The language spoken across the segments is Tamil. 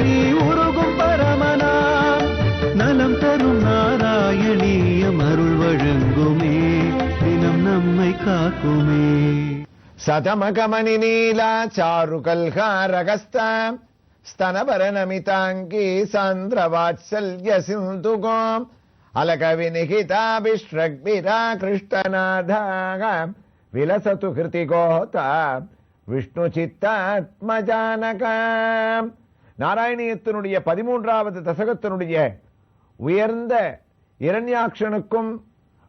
எண்ணி உருகும் பரமனா நலம் தரும் நாராயணீயம் அருள் வழங்குமே தினம் நம்மை காக்குமே. சதமகமணி நீலா சாருகல்காரகஸ்தாம் स्तनभरनमिताङ्गी सान्द्रवात्सल्य सिन्धुगोम् अलकविनिहिताभिश्रग्भिराकृष्टनाधाः विलसतु कृतिगोता விஷ்ணுசித்தாத்மஜானகம். நாராயணியத்தினுடைய 13வது தசகத்தினுடைய உயர்ந்த இரண்யாக்ஷனுக்கும்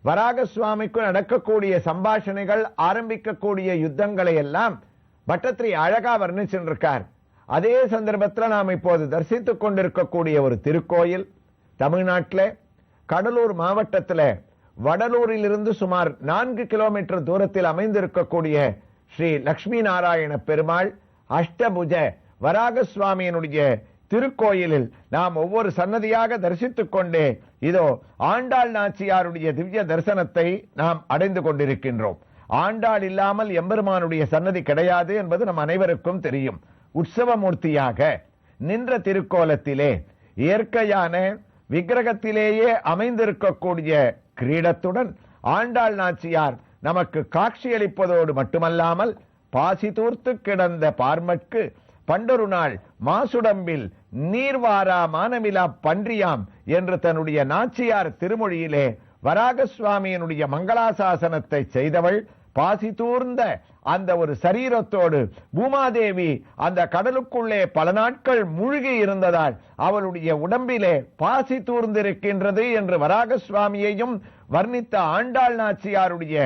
வராக சுவாமிக்கும் நடக்கக்கூடிய சம்பாஷணைகள், ஆரம்பிக்கக்கூடிய யுத்தங்களை எல்லாம் பட்டத்திரி அழகா வர்ணிச்சிருக்கார். அதே சந்தர்ப்பத்தில் நாம் இப்போது தரிசித்துக் கொண்டிருக்கக்கூடிய ஒரு திருக்கோயில் தமிழ்நாட்டில் கடலூர் மாவட்டத்தில் வடலூரிலிருந்து சுமார் 4 கிலோமீட்டர் தூரத்தில் அமைந்திருக்கக்கூடிய ஸ்ரீ லட்சுமி நாராயண பெருமாள் அஷ்டபுஜ வராக சுவாமியினுடைய திருக்கோயிலில் நாம் ஒவ்வொரு சன்னதியாக தரிசித்துக் கொண்டே இதோ ஆண்டாள் நாச்சியாருடைய திவ்ய தரிசனத்தை நாம் அடைந்து கொண்டிருக்கின்றோம். ஆண்டாள் இல்லாமல் எம்பெருமானுடைய சன்னதி கிடையாது என்பது நம் அனைவருக்கும் தெரியும். உற்சவமூர்த்தியாக நின்ற திருக்கோலத்திலே இயற்கையான விக்கிரகத்திலேயே அமைந்திருக்கக்கூடிய கிரீடத்துடன் ஆண்டாள் நாச்சியார் நமக்கு காட்சியளிப்பதோடு மட்டுமல்லாமல் பாசி தூர்த்து கிடந்த பார்மட்கு பண்டொரு நாள் மாசுடம்பில் நீர்வாரா மானமிலா பன்றியாம் என்று தன்னுடைய நாச்சியார் திருமொழியிலே வராக சுவாமியினுடைய மங்களாசாசனத்தை செய்தவள் பாசி தூர்ந்த அந்த ஒரு சரீரத்தோடு பூமாதேவி அந்த கடலுக்குள்ளே பல நாட்கள் மூழ்கி இருந்ததால் அவளுடைய உடம்பிலே பாசி தூர்ந்திருக்கின்றது என்று வராக சுவாமியையும் வர்ணித்த ஆண்டாள் நாச்சியாருடைய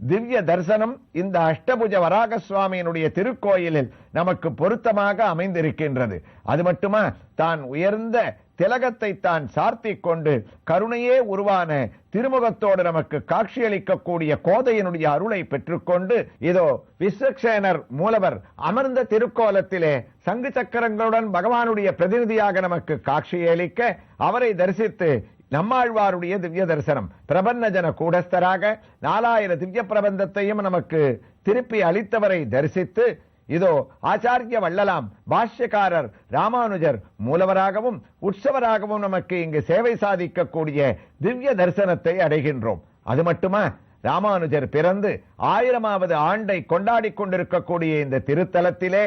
திவ்ய தரிசனம் இந்த அஷ்டபுஜ வராக சுவாமியினுடைய திருக்கோயிலில் நமக்கு பொருத்தமாக அமைந்திருக்கின்றது. அது மட்டுமா, தான் உயர்ந்த திலகத்தை தான் சார்த்தி கொண்டு கருணையே உருவான திருமுகத்தோடு நமக்கு காட்சியளிக்கக்கூடிய கோதையினுடைய அருளை பெற்றுக்கொண்டு இதோ விஸ்வக்சேனர் மூலவர் அமர்ந்த திருக்கோலத்திலே சங்கு சக்கரங்களுடன் பகவானுடைய பிரதிநிதியாக நமக்கு காட்சியளிக்க அவரை தரிசித்து நம்மாழ்வாருடைய திவ்ய தரிசனம் பிரபன்னஜன கூடஸ்தராக 4000 திவ்ய பிரபந்தத்தையும் நமக்கு திருப்பி அளித்தவரை தரிசித்து இதோ ஆச்சாரிய வள்ளலாம் பாஷ்யக்காரர் ராமானுஜர் மூலவராகவும் உற்சவராகவும் நமக்கு இங்கு சேவை சாதிக்கக்கூடிய திவ்ய தரிசனத்தை அடைகின்றோம். அது மட்டுமா, ராமானுஜர் பிறந்து 1000வது ஆண்டை கொண்டாடி கொண்டிருக்கக்கூடிய இந்த திருத்தலத்திலே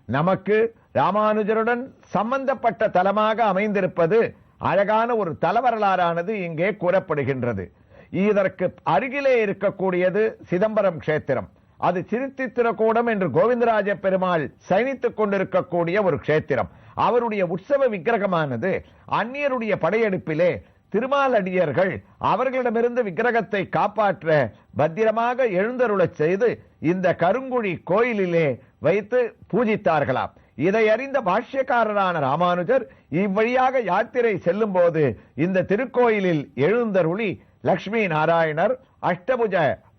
நமக்கு ராமானுஜருடன் சம்பந்தப்பட்ட தலமாக அமைந்திருப்பது அழகான ஒரு தலவரலாறானது இங்கே கூறப்படுகின்றது. இதற்கு அருகிலே இருக்கக்கூடியது சிதம்பரம் கஷேத்திரம். அது சிறுத்தித்திரக்கூடம் என்று கோவிந்தராஜ பெருமாள் சயனித்துக் கொண்டிருக்கக்கூடிய ஒரு கஷேத்திரம். அவருடைய உற்சவ விக்கிரகமானது அந்நியருடைய படையெடுப்பிலே திருமாலடியர்கள் அவர்களிடமிருந்து விக்கிரகத்தை காப்பாற்ற பத்திரமாக எழுந்தருளச் செய்து இந்த கருங்குழி கோயிலிலே வைத்து பூஜித்தார்களாம். இதை அறிந்த பாஷ்யக்காரரான ராமானுஜர் இவ்வழியாக யாத்திரை செல்லும் போது இந்த திருக்கோயிலில் எழுந்தருளி லட்சுமி நாராயணர், அஷ்டபுஜ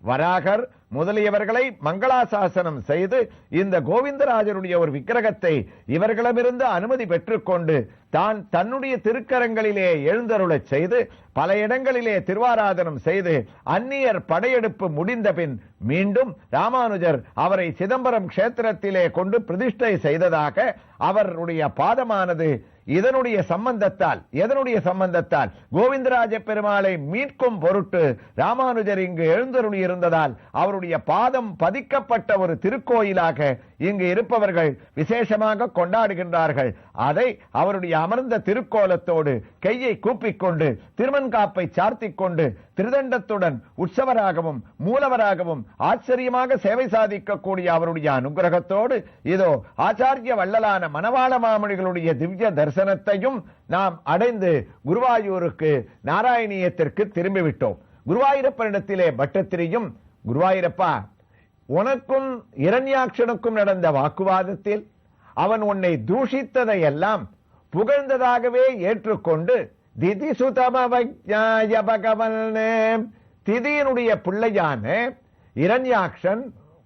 வராகர் முதலியவர்களை மங்களாசாசனம் செய்து இந்த கோவிந்தராஜருடைய ஒரு விக்கிரகத்தை இவர்களிடமிருந்து அனுமதி பெற்றுக்கொண்டு தான் தன்னுடைய திருக்கரங்களிலே எழுந்தருளச் செய்து பல இடங்களிலே திருவாராதனம் செய்து அந்நியர் படையெடுப்பு முடிந்த பின் மீண்டும் ராமானுஜர் அவரை சிதம்பரம் கஷேத்திரத்திலே கொண்டு பிரதிஷ்டை செய்ததாக அவருடைய பாதமானது இதனுடைய சம்பந்தத்தால் கோவிந்தராஜ பெருமாளை மீட்கும் பொருட்டு ராமானுஜர் இங்கு எழுந்தருளி இருந்ததால் அவருடைய பாதம் பதிக்கப்பட்ட ஒரு திருக்கோயிலாக இங்கு இருப்பவர்கள் விசேஷமாக கொண்டாடுகின்றார்கள். அதை அவருடைய அமர்ந்த திருக்கோலத்தோடு கையை கூப்பிக்கொண்டு திருமன்காப்பை சார்த்திக் கொண்டு திருதண்டத்துடன் உற்சவராகவும் மூலவராகவும் ஆச்சரியமாக சேவை சாதிக்கக்கூடிய அவருடைய அனுகிரகத்தோடு இதோ ஆச்சாரிய வள்ளலான மணவாள மாமணிகளுடைய திவ்ய தரிசனத்தையும் நாம் அடைந்து குருவாயூருக்கு நாராயணியத்திற்கு திரும்பிவிட்டோம். குருவாயூரப்பனிடத்திலே பட்டத்திரியும், குருவாயூரப்பா, உனக்கும் இரண்யாட்சனுக்கும் நடந்த வாக்குவாதத்தில் அவன் உன்னை தூஷித்ததை எல்லாம் புகழ்ந்ததாகவே ஏற்றுக்கொண்டு திதிசுதமவஜ்ஞாய பகவன்னே, திதியினுடைய பிள்ளையான இரண்யாக்ஷன்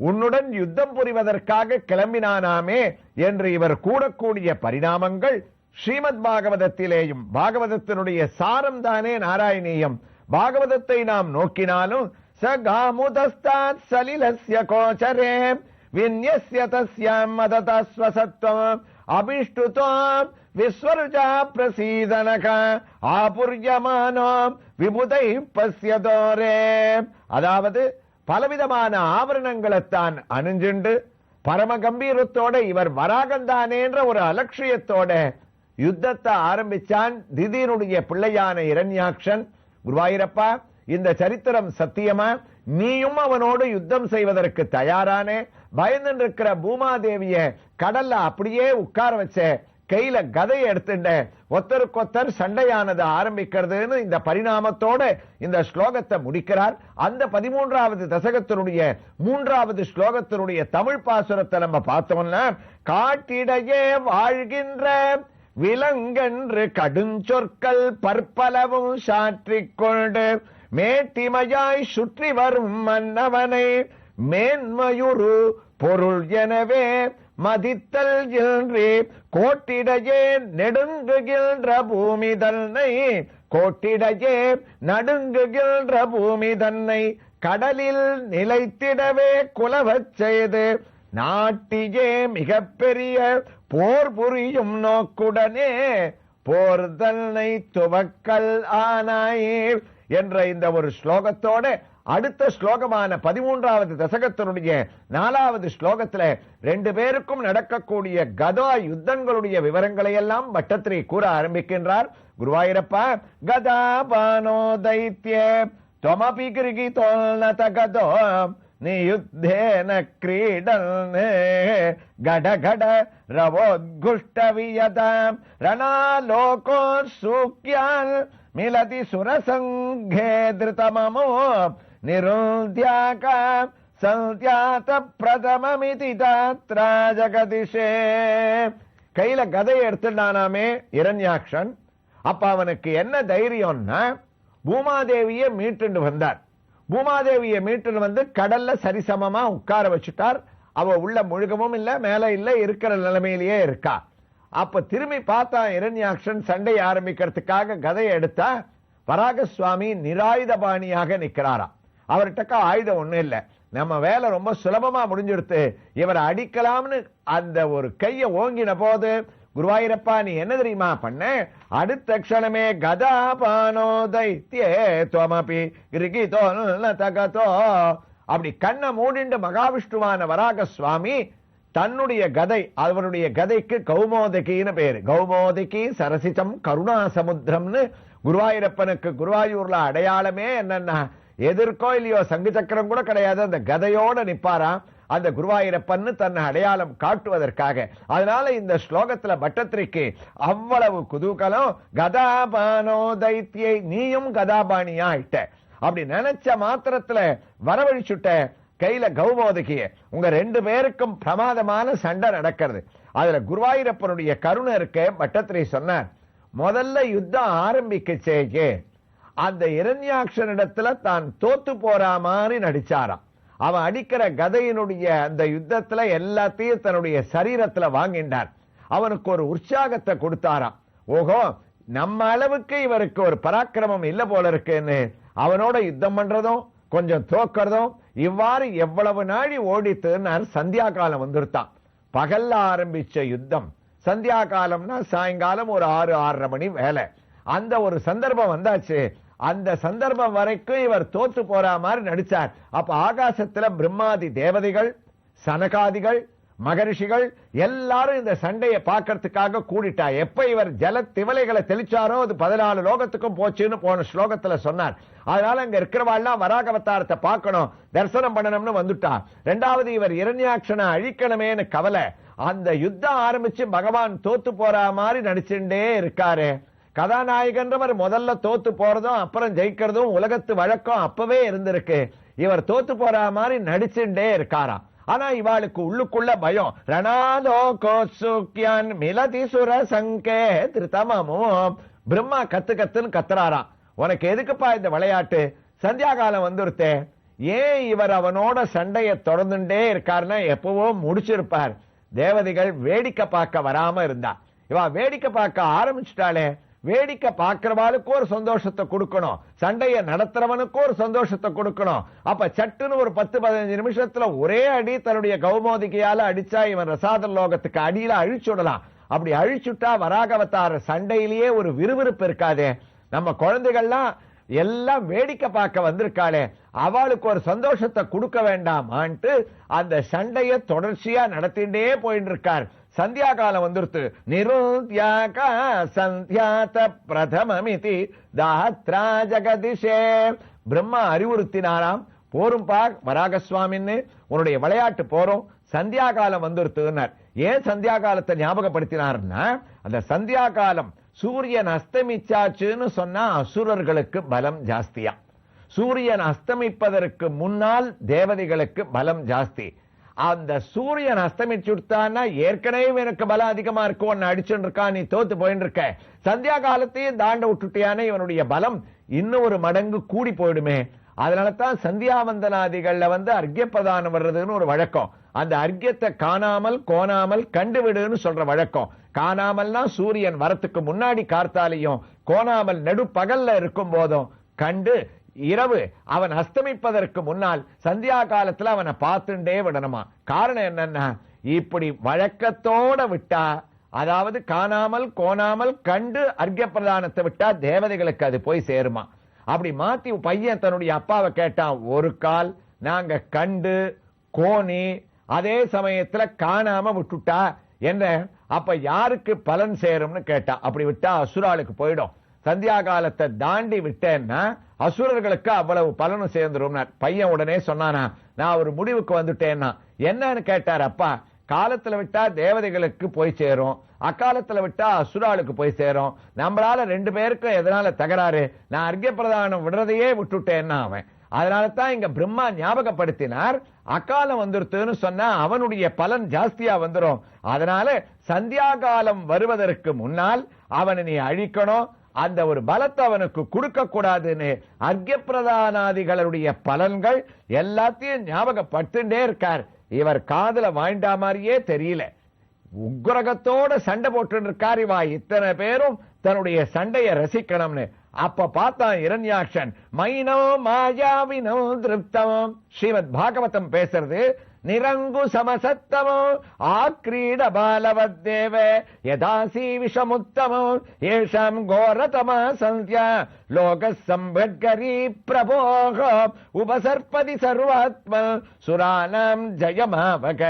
உன்னுடன் யுத்தம் புரிவதற்காக கிளம்பினானாமே என்று இவர் கூடக்கூடிய பரிணாமங்கள் ஸ்ரீமத் பாகவதத்திலேயும், பாகவதத்தினுடைய சாரம் தானே நாராயணீயம். பாகவதத்தை நாம் நோக்கினாலும் சகாமுதஸ்தாத் சலிலஸ்ய கோச்சரே வின்யஸ்ய தஸ்யாம் மததஸ்வசத்வம் அபிஷ்டுத்வம் விஸ்வருஜா பிரசீதனக ஆபுர்யமானோ விபுதை பஸ்யதோரே. அதாவது பலவிதமான ஆபரணங்களைத்தான் அணிஞ்சுண்டு பரம கம்பீரத்தோட இவர் வராகந்தானேன்ற ஒரு அலட்சியத்தோட யுத்தத்தை ஆரம்பிச்சான் திதியினுடைய பிள்ளையான இரண்யாக்ஷன். குருவாயூரப்பா, இந்த சரித்திரம் சத்தியமா? நீயும் அவனோடு யுத்தம் செய்வதற்கு தயாரானே? பயந்து இருக்கிற பூமாதேவிய கடல்ல அப்படியே உட்கார வச்ச, கையில கதையை எடுத்துட்ட, ஒத்தருக்கொத்தர் சண்டையானது ஆரம்பிக்கிறதுன்னு இந்த பரிணாமத்தோட இந்த ஸ்லோகத்தை முடிக்கிறார். அந்த 13வது தசகத்தினுடைய 3வது ஸ்லோகத்தினுடைய தமிழ் பாசுரத்தை நம்ம பார்த்தோம்னா, காட்டிடையே வாழ்கின்ற விலங்கென்று கடுஞ்சொற்கள் பற்பலவும் சாற்றிக்கொண்டு மேட்டிமையாய் சுற்றி வரும் மன்னவனை மேன்மையுறு பொருள் எனவே மதித்தல் என்று கோட்டிடையே நெடுங்குகின்ற பூமி தன்னை, கோட்டிடையே நடுங்குகின்ற பூமி தன்னை கடலில் நிலைத்திடவே குலவச் செய்து நாட்டியே மிகப்பெரிய போர் புரியும் நோக்குடனே போர் தன்னை துவக்கல் ஆனாயே என்ற இந்த ஒரு ஸ்லோகத்தோட அடுத்த ஸ்லோகமான 13வது தசகத்தினுடைய 4வது ஸ்லோகத்துல 2 பேருக்கும் நடக்கக்கூடிய கதா யுத்தங்களுடைய விவரங்களை எல்லாம் பட்டத்திரி கூற ஆரம்பிக்கின்றார். குருவாயூரப்பா, கதாபானோ தைத்ய त्वमपि கிரிகிதோல்நத கதோ நியுத்தேன கிரீடன் கட கட ரவோத்குஷ்ட வியதாம் ரணாலோகோ சூக்யான் மிலதி சுரசங்கே திருதமமோ நிருத்யாக சந்தியாத பிரதமமிதி தாத்ரா ஜகதிஷே. கையில கதையை எடுத்துட்டானாமே இரண்யாக்ஷன். அப்ப அவனுக்கு என்ன தைரியம்னா, பூமாதேவியை மீட்டு வந்தார். பூமாதேவியை மீட்டு வந்து கடல்ல சரிசமமா உட்கார வச்சுட்டார். அவ உள்ள முழுகவும் இல்ல, மேல இல்ல, இருக்கிற நிலைமையிலேயே இருக்கா. அப்ப திரும்பி பார்த்தா இரண்யாக்ஷன் சண்டை ஆரம்பிக்கிறதுக்காக கதையை எடுத்தா வராக சுவாமி நிராயுதபாணியாக நிக்கிறாராம். அவர்கிட்ட ஆயுதம் ஒண்ணு இல்ல, நம்ம வேலை ரொம்ப சுலபமா முடிஞ்சிடுத்து, இவரை அடிக்கலாம்னு அந்த ஒரு கைய ஓங்கின போது, குருவாயூரப்பா நீ என்ன தெரியுமா பண்ண? அடுத்த க்ஷணமே கதாபானோ தைத்யே துவமபி கிரிகிதோல்நத கதோ. அப்படி கண்ணை மூடிண்டு மகாவிஷ்ணுவான வராக சுவாமி தன்னுடைய கதை, அவருடைய கதைக்கு கௌமோதகின்னு பேரு. கௌமோதகி சரசிதம் கருணா சமுத்திரம்னு குருவாயூரப்பனுக்கு குருவாயூர்ல அடையாளமே என்னன்னா, எதிர்க்கோ இல்லையோ சங்கு சக்கரம் கூட கிடையாது, அந்த கதையோட நிப்பாராம் அந்த குருவாயூரப்பன்னு தன்னை அடையாளம் காட்டுவதற்காக. அதனால இந்த ஸ்லோகத்துல பட்டத்திரிக்கு அவ்வளவு குதூகலம். கதாபானோ தைத்தியை, நீயும் கதாபாணியா ஆயிட்ட. அப்படி நினைச்ச மாத்திரத்துல வரவழிச்சுட்ட கையில கௌமோதகிய. உங்க 2 பேருக்கும் பிரமாதமான சண்டை நடக்கிறது. அதுல குருவாயூரப்பனுடைய கருணை இருக்க. பட்டத்திரி சொன்னார், முதல்ல யுத்தம் ஆரம்பிக்கச்சேக்கே அந்த இரண்யாக்ஷனிடத்துல தான் தோத்து போற மாதிரி நடிச்சாராம். அவன் அடிக்கிற கதையினுடைய அந்த யுத்தத்துல எல்லாத்தையும் தன்னுடைய சரீரத்துல வாங்கின்றார். அவனுக்கு ஒரு உற்சாகத்தை கொடுத்தாராம். ஓஹோ, நம்ம அளவுக்கு இவருக்கு ஒரு பராக்கிரமம் இல்ல போல இருக்குன்னு அவனோட யுத்தம் பண்றதும் கொஞ்சம் தோக்கிறதும் இவ்வாறு எவ்வளவு நாழி ஓடித்துனார். சந்தியா காலம் வந்துருத்தான். பகல்ல ஆரம்பிச்ச யுத்தம் சந்தியா காலம்னா சாயங்காலம் ஒரு 6-6:30 மணி வேலை. அந்த ஒரு சந்தர்ப்பம் வந்தாச்சு. அந்த சந்தர்ப்பம் வரைக்கும் இவர் தோத்து போற மாதிரி நடிச்சார். அப்ப ஆகாசத்துல பிரம்மாதி தேவதைகள், சனகாதிகள், மகரிஷிகள் எல்லாரும் இந்த சண்டையை பார்க்கறதுக்காக கூடிட்டா. எப்ப இவர் ஜல திவலைகளை தெளிச்சாரோ அது 14 லோகத்துக்கும் போச்சுன்னு போன ஸ்லோகத்துல சொன்னார். அதனால அங்க இருக்கிறவாள்லாம் வராக அவதாரத்தை பார்க்கணும், தரிசனம் பண்ணணும்னு வந்துட்டா. 2வது இவர் இரண்யாக்ஷனை அழிக்கணுமேன்னு கவலை. அந்த யுத்தம் ஆரம்பிச்சு பகவான் தோத்து போற மாதிரி நடிச்சுட்டே இருக்காரு. கதாநாயகன்றவர் முதல்ல தோத்து போறதும் அப்புறம் ஜெயிக்கிறதும் உலகத்து வழக்கம் அப்பவே இருந்திருக்கு. இவர் தோத்து போற மாதிரி நடிச்சுட்டே இருக்காராம். ஆனா இவாளுக்கு உள்ளுக்குள்ள பயம். ரணாலோகோசுக்யான் மிலதி சுரசங்கே திருதமமோ. பிரம்மா கத்துன்னு கத்துறாராம், உனக்கு எதுக்குப்பா இந்த விளையாட்டு? சந்தியா காலம் வந்துருத்தே, ஏன் இவர் அவனோட சண்டையை தொடர்ந்துட்டே இருக்காருன்னா எப்பவோ முடிச்சிருப்பார். தேவதைகள் வேடிக்கை பார்க்க வராம இருந்தா, இவ வேடிக்கை பார்க்க ஆரம்பிச்சுட்டாளே. வேடிக்கை பார்க்கிறவாளுக்கு ஒரு சந்தோஷத்தை கொடுக்கணும், சண்டைய நடத்துறவனுக்கு ஒரு சந்தோஷத்தை கொடுக்கணும். அப்ப சட்டுன்னு ஒரு 10-15 நிமிஷத்துல ஒரே அடி தன்னுடைய கௌமோதிகையால அடிச்சா இவன் ரசாதல் லோகத்துக்கு அடியில அழிச்சுடலாம். அப்படி அழிச்சுட்டா வராகவதார சண்டையிலேயே ஒரு விறுவிறுப்பு இருக்காதே. நம்ம குழந்தைகள்லாம் எல்லாம் வேடிக்கை பார்க்க வந்திருக்காளே, அவளுக்கு ஒரு சந்தோஷத்தை கொடுக்க வேண்டாமான்ட்டு அந்த சண்டைய தொடர்ச்சியா நடத்திண்டே போயிட்டு இருக்கார். சந்தியா காலம் வந்துருத்து. நிருத்யாக சந்தியாத பிரதமமிதி தாத்ரா ஜெகதிஷே. பிரம்மா அறிவுறுத்தினாராம், போரும்பா வராகசுவாமின்னு, உன்னுடைய விளையாட்டு போறோம், சந்தியா காலம் வந்துருத்துனார். ஏன் சந்தியா காலத்தை ஞாபகப்படுத்தினார்னா, அந்த சந்தியா காலம் சூரியன் அஸ்தமிச்சாச்சுன்னு சொன்னா அசுரர்களுக்கு பலம் ஜாஸ்தியா, சூரியன் அஸ்தமிப்பதற்கு முன்னால் தேவதைகளுக்கு பலம் ஜாஸ்தி. அந்த சூரியன் அஸ்தமிச்சுட்டான்னா ஏற்கனவே எனக்கு பலம் அதிகமா இருக்கும், உன்னை அடிச்சுட்டு இருக்கா, நீ தோத்து போயின்னு இருக்க, சந்தியா காலத்தையும் தாண்ட விட்டுட்டியான இவனுடைய பலம் இன்னும் ஒரு மடங்கு கூடி போயிடுமே. அதனாலதான் சந்தியாவந்தனாதிகள்ல அர்க்கிய பிரதானம் வர்றதுன்னு ஒரு வழக்கம். அந்த அர்க்கியத்தை காணாமல் கோணாமல் கண்டுவிடுன்னு சொல்ற வழக்கம். காணாமல்னா சூரியன் வரத்துக்கு முன்னாடி கார்த்தாலையும், கோணாமல் நடு பகல்ல இருக்கும் போதும் கண்டு, இரவு அவன் அஸ்தமிப்பதற்கு முன்னால் சந்தியா காலத்துல அவனை பார்த்துட்டே விடணுமா. காரணம் என்னன்னா, இப்படி வழக்கத்தோட விட்டா, அதாவது காணாமல் கோணாமல் கண்டு அர்க்கிய பிரதானத்தை விட்டா தேவதைகளுக்கு அது போய் சேருமா. அப்படி மாத்தி பையன் தன்னுடைய அப்பாவை கேட்டான், ஒரு கால் நாங்க கண்டு கோணி அதே சமயத்துல காணாம விட்டுட்டா என்ன, அப்ப யாருக்கு பலன் சேரும்னு கேட்டா. அப்படி விட்டா அசுராளுக்கு போயிடும். சந்தியா காலத்தை தாண்டி விட்டேன்னா அசுரர்களுக்கு அவ்வளவு பலனும் சேர்ந்துரும். பையன் உடனே சொன்னானா, நான் ஒரு முடிவுக்கு வந்துட்டேன்னா. என்னன்னு கேட்டார் அப்பா. காலத்துல விட்டா தேவதைகளுக்கு போய் சேரும், அக்காலத்துல விட்டா அசுராளுக்கு போய் சேரும். நம்மளால 2 பேருக்கும் எதனால தகராறு, நான் அர்க்கிய பிரதானம் விடுறதையே விட்டுட்டேன்னா அவன். அதனால தான் இங்க பிரம்மா ஞாபகப்படுத்தினார், அக்காலம் வந்துருத்துன்னு சொன்னா அவனுடைய பலன் ஜாஸ்தியா வந்துரும். அதனால சந்தியா காலம் வருவதற்கு முன்னால் அவனை நீ அழிக்கணும், அந்த ஒரு பலத்தை அவனுக்கு கொடுக்க கூடாதுன்னு அர்க்கிய பிரதானாதிகளுடைய பலன்கள் எல்லாத்தையும் ஞாபகப்பட்டுட்டே இருக்கார். இவர் காதுல வாய்ண்டா மாதிரியே தெரியல, உக்ரகத்தோட சண்டை போட்டு இருக்கார். இவா இத்தனை பேரும் தன்னுடைய சண்டையை ரசிக்கணும்னு. அப்ப பார்த்தான் இரண்யாக்ஷன், மைனோ மாயாவினோ திருப்தமோ. ஸ்ரீமத் பாகவதம் பேசுறது, நிரங்கு சமசத்தமோ ஆக்ரீட பாலவத்தேவ யதாசி விஷமுத்தமோ ஏஷாம் கோரதமா சந்தியா லோக சம்பத்கரி பிரபோக உபசர்பதி சர்வாத்ம சுரானாம் ஜயமாவக.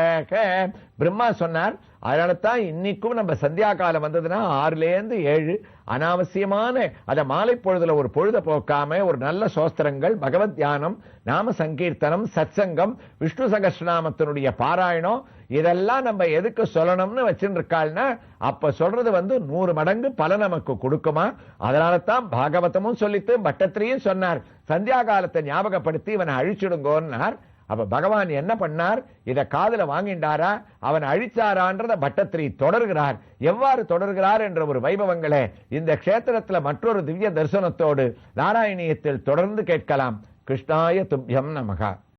பிரம்மா சொன்னார். அதனாலதான் இன்னைக்கும் நம்ம சந்தியா காலம் வந்ததுன்னா 6லேருந்து 7 அனாவசியமான அத மாலை பொழுதுல ஒரு பொழுத போக்காம ஒரு நல்ல சோஸ்திரங்கள், பகவத் தியானம், நாம சங்கீர்த்தனம், சத்சங்கம், விஷ்ணு சகஸ்ரநாமத்தினுடைய பாராயணம், இதெல்லாம் நம்ம எதுக்கு சொல்லணும்னு வச்சுருக்காள்னா, அப்ப சொல்றது 100 மடங்கு பலன் நமக்கு கொடுக்குமா. அதனால தான் பாகவதமும் சொல்லிட்டு பட்டத்திரியும் சொன்னார், சந்தியா காலத்தை ஞாபகப்படுத்தி இவனை அழிச்சிடுங்கோன்னார். அப்ப பகவான் என்ன பண்ணார், இத காதுல வாங்கிண்டாரா, அவன் அழிச்சாரான்றத பட்டத்திரி தொடர்கிறார். எவ்வாறு தொடர்கிறார் என்ற ஒரு வைபவங்களை இந்த க்ஷேத்திரத்துல மற்றொரு திவ்ய தரிசனத்தோடு நாராயணியத்தில் தொடர்ந்து கேட்கலாம். கிருஷ்ணாய துப்யம் நமகா.